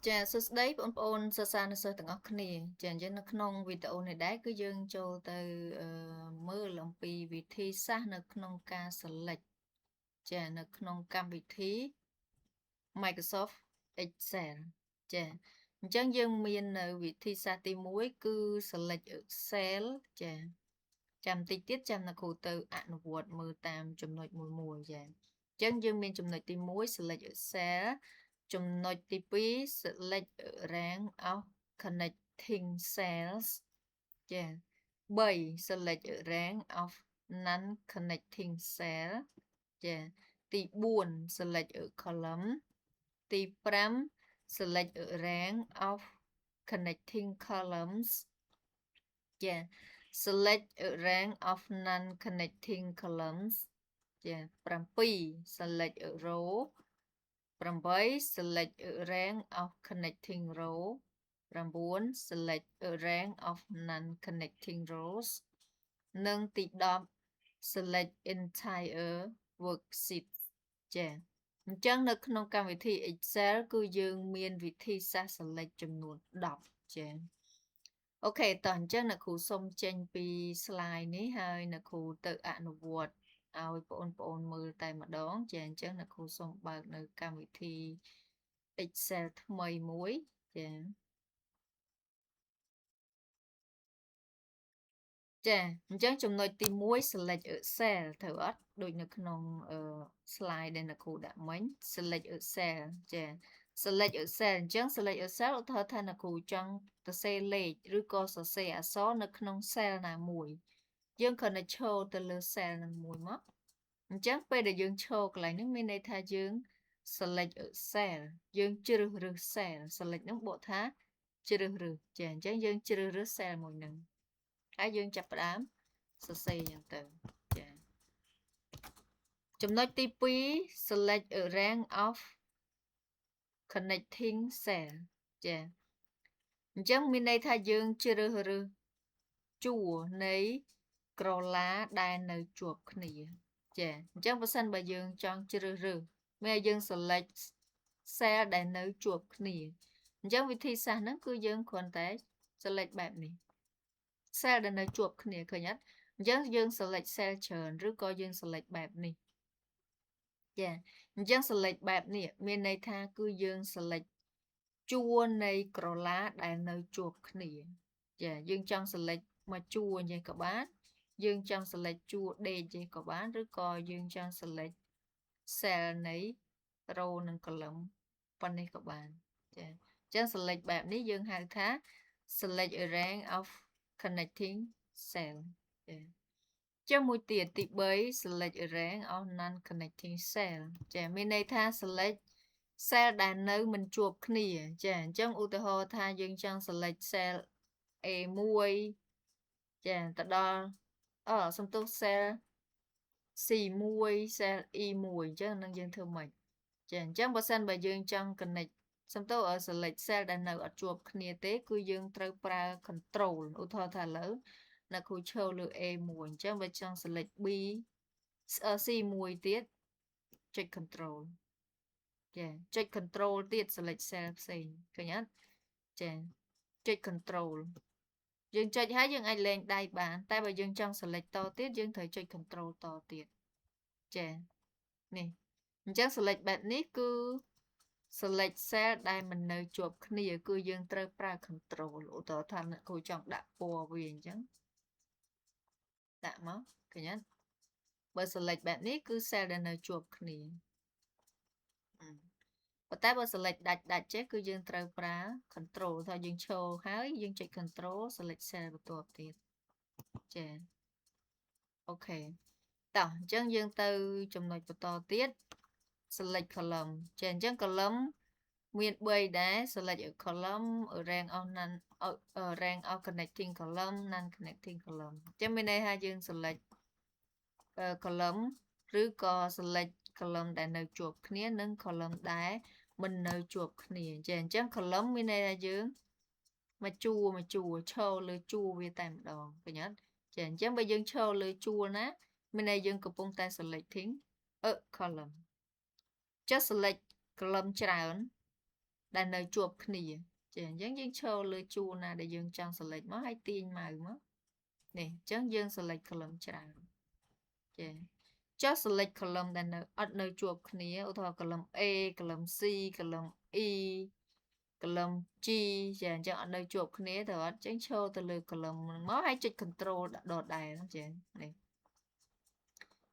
ចាសួស្តីបងប្អូនសិស្សានុសិស្សទាំងអស់គ្នាចាអញ្ចឹងនៅក្នុងវីដេអូនេះដែរគឺយើងចូលទៅមើលអំពីវិធីសាស្ត្រនៅក្នុងការ select ចានៅក្នុងកម្មវិធី Microsoft Excel ចាអញ្ចឹងយើងមាននៅវិធីសាស្ត្រទី1គឺ select cell ចាចាំតិចទៀតចាំអ្នកគ្រូទៅអនុវត្តមើលតាមចំណុចមួយចាអញ្ចឹងយើងមានចំណុចទី1 select cell ចំណុចទី2 select rank of connecting cells ចា3 select rank of non connecting cell ចាទី4 select column ទី5 select rank of connecting columns ចា select rank of non connecting columns ចា7 select row 8 select rank of connecting row 9 select rank of non connecting rows និងទី10 select entire worksheet ចាអញ្ចឹងនៅក្នុងកម្មវិធី Excel គឺយើងមានវិធីសាស្ត្រ select ចំនួន10ចាអូខេតោះអញ្ចឹងអ្នកគ្រូសុំចេញពី slide នេះហើយអ្នកគ្រូទៅអនុវត្តឲ្យបងប្អូនមើលតែម្ដងចាអញ្ចឹងអ្នកគ្រូសូមបើកនៅកម្មវិធី Excel ថ្មីមួយចាចាអញ្ចឹងចំណុចទី1 select cell ត្រូវអត់ដូចនៅក្នុងslide ដែលអ្នកគ្រូដាក់មិញ select cell ចា select cell អញ្ចឹង select cell ឧទាហរណ៍ថាអ្នកគ្រូចង់សរសេរលេខឬក៏សរសេរអក្សរនៅក្នុង cell ណាមួយយើងគ្រាន់តែឈរទៅលើ cell នឹងមួយមកអញ្ចឹងពេលដែលយើងឈរកន្លែងនេះមានន័យថាយើង select cell យើងជ្រើសរើស cell select នឹងបកថាជ្រើសរើសចាអញ្ចឹងយើងជ្រើសរើស cell មួយនឹងហើយយើងចាប់ផ្ដើមសរសេរយ៉ាងទៅចាចំណុចទី2 select a rank of connecting cell ចាអញ្ចឹងមានន័យថាយើងជ្រើសរើសជួរនៃក្រឡាដែលនៅជាប់គ្នាចាអញ្ចឹងបើសិនបើយើងចង់ជ្រើសរើសមានយើង select cell ដែលនៅជាប់គ្នាអញ្ចឹងវិធីសាស្ត្រហ្នឹងគឺយើងគ្រាន់តែ select បែបនេះ cell ដែលនៅជាប់គ្នាឃើញអត់អញ្ចឹងយើង select cell ច្រើនឬក៏យើង select បែបនេះចាអញ្ចឹង select បែបនេះមានន័យថាគឺយើង select ជួរនៃក្រឡាដែលនៅជាប់គ្នាចាយើងចង់ select មកជួរអញ្ចឹងក៏បានយើងចង់ select ជួរដេកអញ្ចឹងក៏បានឬក៏យើងចង់ select cell នៃ row និង column ប៉ុណ្នេះក៏បានចាអញ្ចឹង select បែបនេះយើងហៅថា select a rank of connecting cell ចាចុះមួយទៀតទី3 select a rank of non connecting cell ចាមានន័យថា select cell ដែលនៅមិនជួបគ្នាចាអញ្ចឹងឧទាហរណ៍ថាយើងចង់ select cell A1 ចាទៅដល់សំទោស cell C1 cell E1 អញ្ចឹងនឹងយើងធ្វើម៉េចចាអញ្ចឹងបើសិនបើយើងចង់ connect សំទោស select cell ដែលនៅអត់ជាប់គ្នាទេគឺយើងត្រូវប្រើ control ឧទាហរណ៍ថាឥឡូវអ្នកគ្រូឈរលើ A1 អញ្ចឹងបើចង់ select B C1 ទៀតចុច control ចាចុច control ទៀត select cell ផ្សេងឃើញអត់ចាចុច control យើងចុចហើយយើងអាចលែងដៃបានតែបើយើងចង់ select តទៀតយើងត្រូវចុច control តទៀតចានេះអញ្ចឹង select បែបនេះគឺ select cell ដែលមិននៅជាប់គ្នាគឺយើងត្រូវប្រើ control ឧទាហរណ៍ថាអ្នកគ្រូចង់ដាក់ពណ៌វាអញ្ចឹងដាក់មកឃើញអត់បើ select បែបនេះគឺ cell ដែលនៅជាប់គ្នាប៉ុន្តែបើ select ដាច់ចេះគឺយើងត្រូវប្រើ control ថាយើងឈរហើយយើងចុច control select cell បន្ទាប់ទៀតចាអូខេតោះអញ្ចឹងយើងទៅចំណុចបន្តទៀត select column ចាអញ្ចឹង column មាន3ដែរ select a column rank of non rank of connecting column non connecting column អញ្ចឹងមានន័យថាយើង select column ឬក៏ select column ដែលនៅជាប់គ្នានិង column ដែលមិននៅជាប់គ្នាចាអញ្ចឹង column មានន័យថាយើងមកជួរឈរលើជួរវាតែម្ដងឃើញអត់ចាអញ្ចឹងបើយើងឈរលើជួរណាមានន័យយើងកំពុងតែ selecting a column just select column ច្រើន ដែលនៅជាប់គ្នាចាអញ្ចឹងយើងឈរលើជួរណាដែលយើងចង់ select មកហើយទាញម៉ៅមកនេះអញ្ចឹងយើង select column ច្រើនចាចុះ select column ដែលនៅអត់នៅជាប់គ្នាឧទាហរណ៍ column A column C column E column G ចាអញ្ចឹងអត់នៅជាប់គ្នាទៅអត់អញ្ចឹងឈរទៅលើ column ហ្នឹងមកហើយចុច control ដដែលចានេះ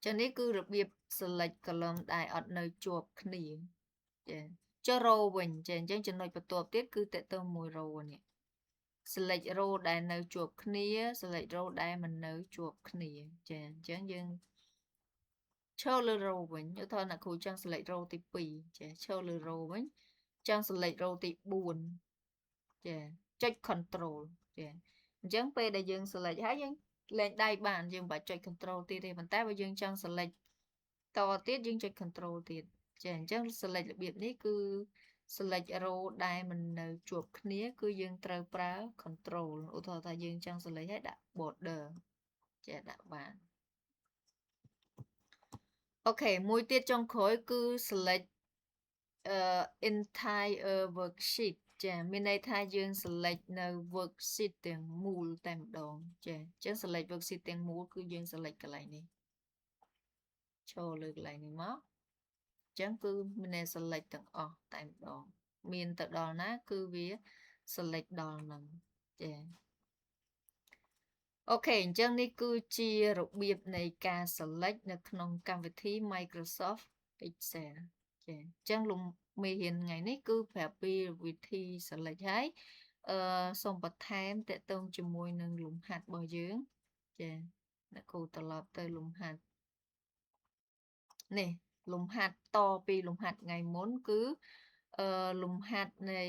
ចឹងនេះគឺរបៀប select column ដែលអត់នៅជាប់គ្នាចាចុះ row វិញចាអញ្ចឹងចំណុចបន្ទាប់ទៀតគឺតើតើមួយ row នេះ select row ដែលនៅជាប់គ្នា select row ដែលមិននៅជាប់គ្នាចាអញ្ចឹងយើងឈរលើ row វិញឧទាហរណ៍អ្នកគ្រូចង់ select row ទី2ចាឈរលើ row វិញចង់ select row ទី4ចាចុច control ចាអញ្ចឹងពេលដែលយើង select ហើយយើងលេងដៃបានយើងមិនបាច់ចុច control ទៀតទេប៉ុន្តែបើយើងចង់ select តទៀតយើងចុច control ទៀតចាអញ្ចឹង select របៀបនេះគឺ select row ដែលមិននៅជាប់គ្នាគឺយើងត្រូវប្រើ control ឧទាហរណ៍ថាយើងចង់ select ឲ្យដាក់ border ចាដាក់បានអូខេមួយទៀតចុងក្រោយគឺ select entire worksheet ចាមានន័យថាយើង select នៅ worksheet ទាំងមូលតែម្ដងចាអញ្ចឹង select worksheet ទាំងមូលគឺយើង select កន្លែងនេះឈរលើកន្លែងនេះមកអញ្ចឹងគឺមាន select ទាំងអស់តែម្ដងមានទៅដល់ណាគឺវា select ដល់ហ្នឹងចាអូខេអញ្ចឹងនេះគឺជារបៀបនៃការ select នៅក្នុងកម្មវិធី Microsoft Excel ចាអញ្ចឹងលោកមេរៀនថ្ងៃនេះគឺប្រាប់ពីវិធី select ហើយសូមបន្ថែមតកតងជាមួយនឹងលំហាត់របស់យើងចាអ្នកគ្រូត្រឡប់ទៅលំហាត់នេះលំហាត់តពីលំហាត់ថ្ងៃមុនគឺលំហាត់នៃ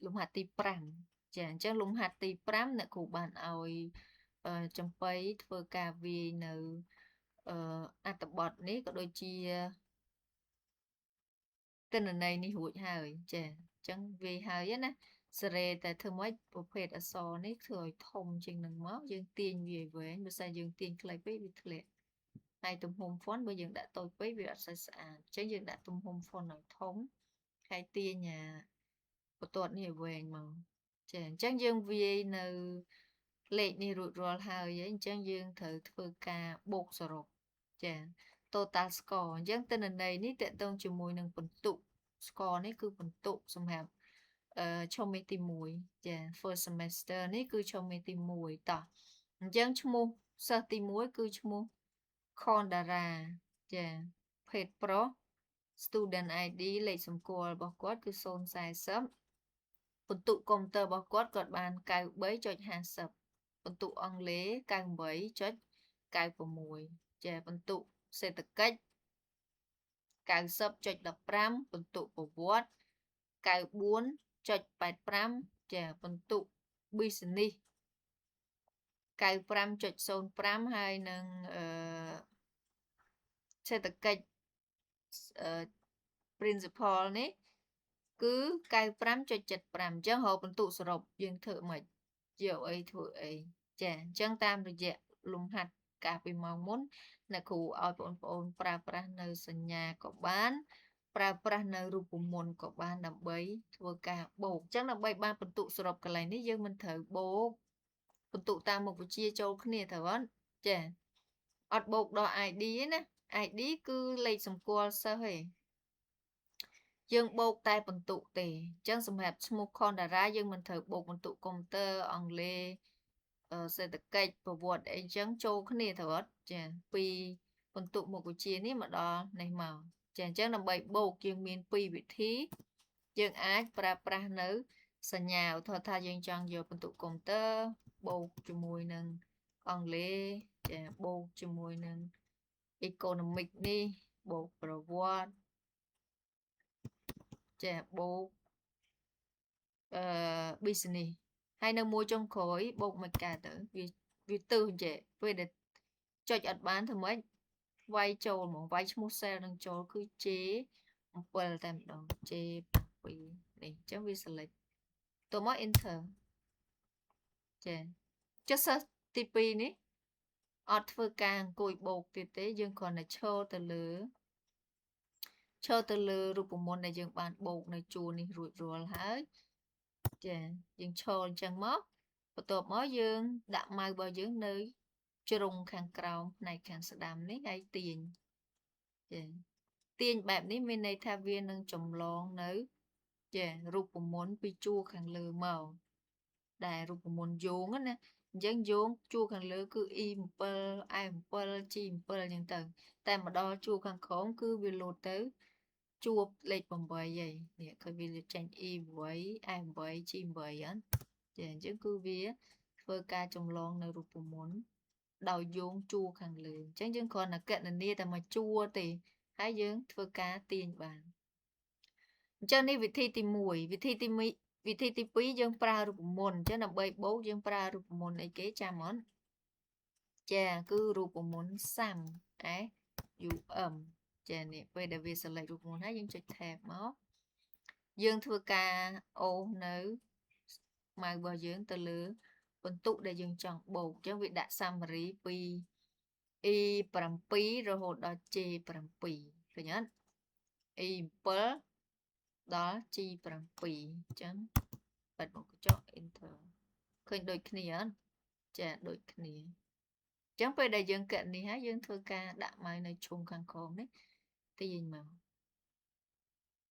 លំហាត់ទី5ចាអញ្ចឹងលំហាត់ទី5អ្នកគ្រូបានឲ្យចំបៃធ្វើការវាយនៅអត្ថបទនេះក៏ដូចជាទិន្នន័យនេះរួចហើយចាអញ្ចឹងវាយហើយណាសេរីតែធ្វើម៉េចប្រភេទអក្សរនេះធ្វើឲ្យធំជាងនឹងមកយើងទាញវាឲ្យវែងបើសិនយើងទាញខ្លីពេកវាធ្លាក់ហើយទំហំ font បើយើងដាក់តូចពេកវាអត់សូវស្អាតអញ្ចឹងយើងដាក់ទំហំ font ឲ្យធំហើយទាញបន្ទាត់នេះឲ្យវែងមកចាអញ្ចឹងយើងវាយនៅលេខនេះរួចរាល់ហើយអញ្ចឹងយើងត្រូវធ្វើការបូកសរុបចា total score អញ្ចឹងទិន្នន័យនេះតកតងជាមួយនឹងពិន្ទុ score នេះគឺពិន្ទុសម្រាប់ឆមាសទី1ចា first semester នេះគឺឆមាសទី1តោះអញ្ចឹងឈ្មោះសិស្សទី1គឺឈ្មោះ Khondara ចាភេទប្រុស student ID លេខសម្គាល់របស់គាត់គឺ040ពិន្ទុកុំព្យូទ័ររបស់គាត់បាន 93.50 ពិន្ទុអង់គ្លេស 98.96 ចាពិន្ទុសេដ្ឋកិច្ច 90.15 ពិន្ទុប្រវត្តិ 94.85 ចាពិន្ទុ business 95.05 ហើយនឹងសេដ្ឋកិច្ចprincipal នេះគឺ95.75អញ្ចឹងរកពិន្ទុសរុបយើងធ្វើម៉េចយកអីធ្វើអីចាអញ្ចឹងតាមរយៈលំហាត់កាលពីម៉ោងមុនអ្នកគ្រូឲ្យបងប្អូនប្រើប្រាស់នៅសញ្ញាក៏បានប្រើប្រាស់នៅរូបមន្តក៏បានដើម្បីធ្វើការបូកអញ្ចឹងដើម្បីបានពិន្ទុសរុបកន្លែងនេះយើងមិនត្រូវបូកពិន្ទុតាមមុខវិជ្ជាចូលគ្នាត្រូវអត់ចាអត់បូកដល់ ID ទេណា ID គឺលេខសម្គាល់សិស្សឯងយើងបូកតែពិន្ទុទេអញ្ចឹងសម្រាប់ឈ្មោះ Khondara យើងមិនត្រូវបូកពិន្ទុកុំព្យូទ័រអង់គ្លេសសេដ្ឋកិច្ចប្រវត្តិអីចឹងចូលគ្នាត្រូវអត់ចាពីពិន្ទុមុខវិជ្ជានេះមកដល់នេះមកចាអញ្ចឹងដើម្បីបូកយើងមាន2វិធីយើងអាចប្រើប្រាស់នៅសញ្ញាឧទាហរណ៍ថាយើងចង់យកពិន្ទុកុំព្យូទ័របូកជាមួយនឹងអង់គ្លេសចាបូកជាមួយនឹង economic នេះបូកប្រវត្តិចាបូកbusiness ហើយនៅមួយចុងក្រោយបូកមួយកើតទៅវាទើសចេះពេលដែលចុចអត់បានធ្វើម៉េចវាយចូលហ្មងវាយឈ្មោះ cell នឹងចូលគឺ J7 តែម្ដង J7 នេះអញ្ចឹងវា select តមក enter ចាចុះសិស្សទី2នេះអត់ធ្វើការអង្គុយបូកទៀតទេយើងគ្រាន់តែឈរទៅលើ cho từ lừa rụp môn này dương bàn bột này chùa này rụi rùa hết chè dương cho chân móc và tổ mó dương đạm mai bao dương nơi trùng khang cầu này khang sờ đam ní ngay tiền chè tiền bẹp ní bên này tha viên nâng trồng lon nữ chè rụp môn pi chua khang lừa màu đại rụp môn giống á nè dân giống chua khang lừa cứ im pơ ai pơ chim pơ những tầngแต่mà đo chua khang khóm cứ bị lột tới chua lệch bằng bời vậy nè coi vì tranh y với ai với chim với á để chứ cứ vía phơi ca trong lon nơi rụp muốn đào giống chua khang lừa chẳng chứ còn là cận là niaแต่mà chua thì hai dưỡng phơi ca tiền bàn cho nên vị thi tìm mùi vị thi tìm mỹ vị thi tìm quý dương pra rụp môn chứ là bầy bố dương pra rụp môn ấy kế cha món chà cứ rụp môn xăm ấy dụ chà nè bây giờ về sẽ lại rụp môn hai dương chạy thẹp máu dương thưa ca ô nữ mà bờ dương từ lứa phân tụ để dương chọn bột cho vị đã xăm rí pi y pram pi rồi hột đó chê pram pi phải nhớ y pơ đó chi pram pi chấm bật một cái chọn enter khơi đôi kia chà đôi kia chẳng phải đại dương cận đi há dương thưa ca đã mai này chung khăn khóm đấy tiền mà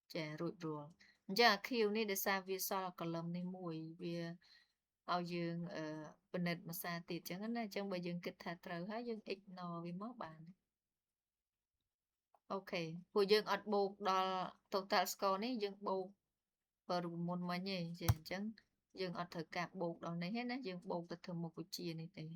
chà rụi rùa giờ khiêu này để xa vì sao còn lầm này mùi vì ao dương bên nền mà xa tiệt chẳng hạn này chẳng bởi dương kịch thả trời há dương ignore vì mất bạn ok của dương ọt bột đó total score này dương bột và rụi môn mà nhỉ chẳng dương ọt thử cạp bột đó này hết á dương bột từ thường một cái chia này thế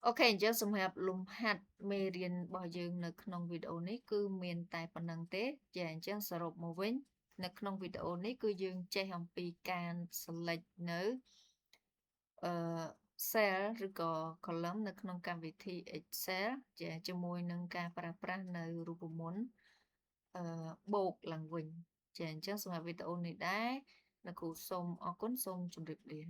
ok អញ្ចឹងសម្រាប់លំហាត់មេរៀនរបស់យើងនៅក្នុងវីដេអូនេះគឺមានតែប៉ុណ្្នឹងទេចាអញ្ចឹងសរុបមកវិញនៅក្នុងវីដេអូនេះគឺយើងចេះអំពីការ select នៅអឺ cell ឬក៏ column នៅក្នុងកម្មវិធី Excel ចាជាមួយនឹងការប្រើប្រាស់នៅរូបមន្តបូកឡើងវិញចាអញ្ចឹងសម្រាប់វីដេអូនេះដែរលោកគ្រូសូមអរគុណសូមជម្រាបលា